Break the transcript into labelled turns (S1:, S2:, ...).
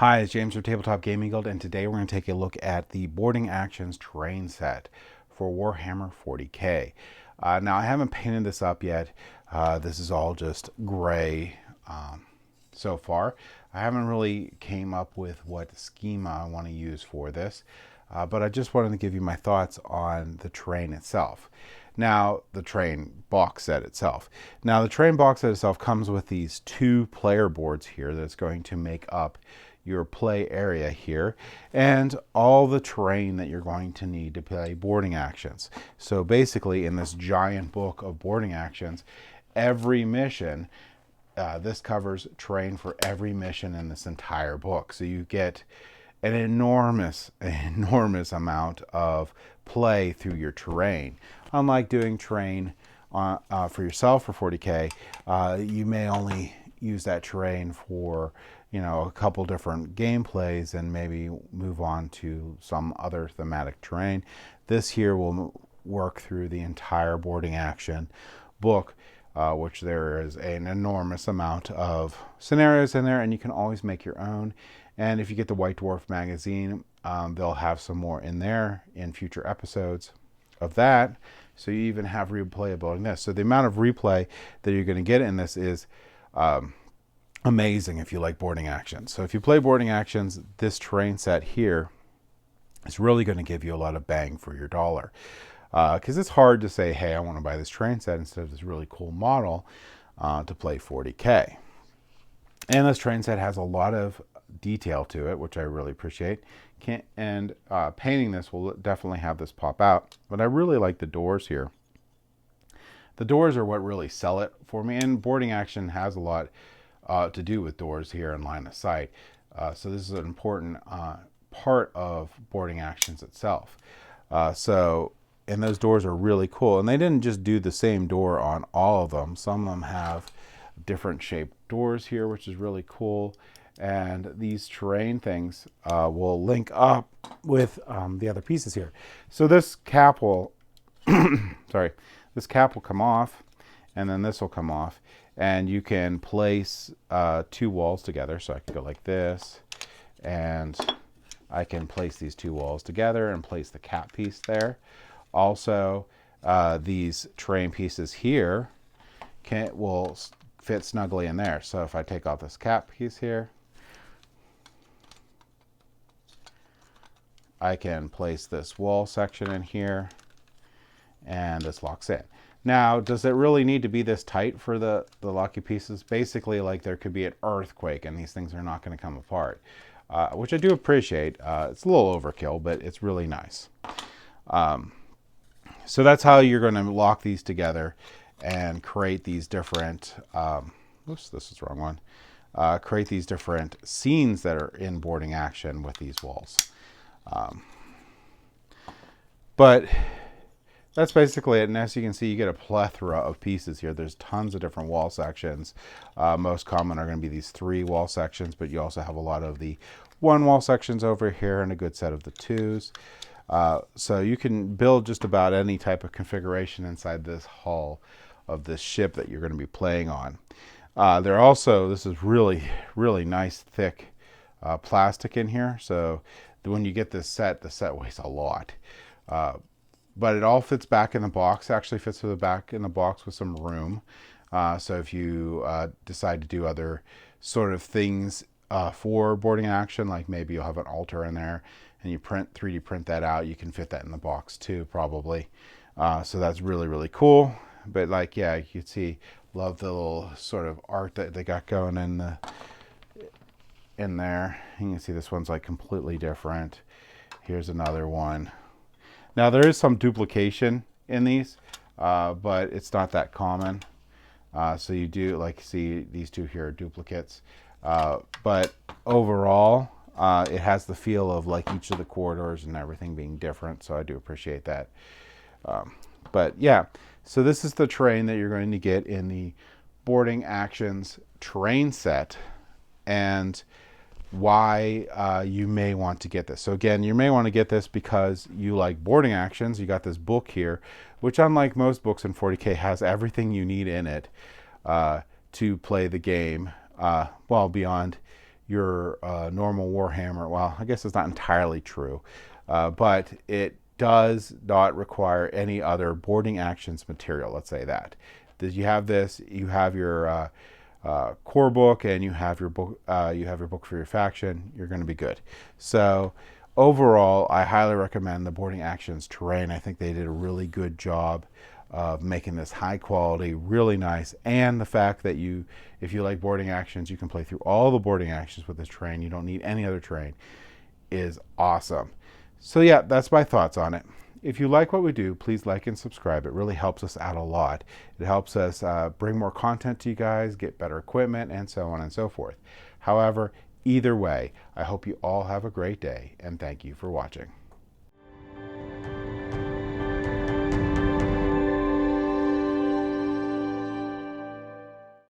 S1: Hi, it's James from Tabletop Gaming Guild, and today we're going to take a look at the Boarding Actions terrain set for Warhammer 40k. Now, I haven't painted this up yet. This is all just gray so far. I haven't really came up with what schema I want to use for this, but I just wanted to give you my thoughts on the terrain itself. Now, the terrain box set itself. Now, the terrain box set itself comes with these two player boards here that's going to make up your play area here, and all the terrain that you're going to need to play boarding actions. So basically, in this giant book of boarding actions, every mission, this covers terrain for every mission in this entire book. So you get an enormous amount of play through your terrain. Unlike doing terrain for yourself for 40k, you may only use that terrain for a couple different gameplays and maybe move on to some other thematic terrain. This here will work through the entire boarding action book, which there is an enormous amount of scenarios in there, and you can always make your own. And if you get the White Dwarf magazine, they'll have some more in there in future episodes of that. So you even have replayability in this. So the amount of replay that you're going to get in this is amazing if you like boarding actions. So if you play boarding actions, this terrain set here is really going to give you a lot of bang for your dollar. Because it's hard to say, hey, I want to buy this terrain set instead of this really cool model to play 40k. And this terrain set has a lot of detail to it, which I really appreciate. Painting this will definitely have this pop out. But I really like the doors here. The doors are what really sell it for me, and boarding action has a lot to do with doors here and line of sight. So this is an important part of boarding actions itself. And those doors are really cool. And they didn't just do the same door on all of them. Some of them have different shaped doors here, which is really cool. And these terrain things will link up with the other pieces here. So this cap will, this cap will come off, and then this will come off. And you can place two walls together. So I can go like this, and I can place these two walls together and place the cap piece there. Also, these terrain pieces here will fit snugly in there. So if I take off this cap piece here, I can place this wall section in here, and this locks in. Now, does it really need to be this tight for the locky pieces? Basically, like there could be an earthquake and these things are not going to come apart, which I do appreciate. It's a little overkill, but it's really nice. So that's how you're going to lock these together and create these different, oops, this is the wrong one. Create these different scenes that are in boarding action with these walls. But that's basically it. And as you can see, you get a plethora of pieces here. There's tons of different wall sections. Most common are going to be these 3 wall sections, but you also have a lot of the 1 wall sections over here and a good set of the 2s. So you can build just about any type of configuration inside this hull of this ship that you're going to be playing on. This is really, really nice, thick plastic in here. So when you get this set, the set weighs a lot. But it all fits back in the box. Actually fits to the back in the box with some room. So if you decide to do other sort of things for boarding action, like maybe you'll have an altar in there and you 3D print that out, you can fit that in the box too, probably. So that's really, really cool. But like, yeah, you can see, love the little sort of art that they got going in there. You can see this one's like completely different. Here's another one. Now there is some duplication in these, but it's not that common. So you do see these two here are duplicates. But overall, it has the feel of like each of the corridors and everything being different. So I do appreciate that. But yeah, so this is the terrain that you're going to get in the boarding actions terrain set, and why you may want to get this. So again, you may want to get this because you like boarding actions. You got this book here, which unlike most books in 40k has everything you need in it to play the game, well beyond your normal Warhammer. Well, I guess it's not entirely true, but it does not require any other boarding actions material. Let's say that. You have this, you have your core book, and you have your book. You have your book for your faction. You're going to be good. So overall, I highly recommend the boarding actions terrain. I think they did a really good job of making this high quality, really nice, and the fact that if you like boarding actions, you can play through all the boarding actions with this terrain. You don't need any other terrain. Is awesome. So yeah, that's my thoughts on it. If you like what we do, please like and subscribe. It really helps us out a lot. It helps us bring more content to you guys, get better equipment, and so on and so forth. However, either way, I hope you all have a great day, and thank you for watching.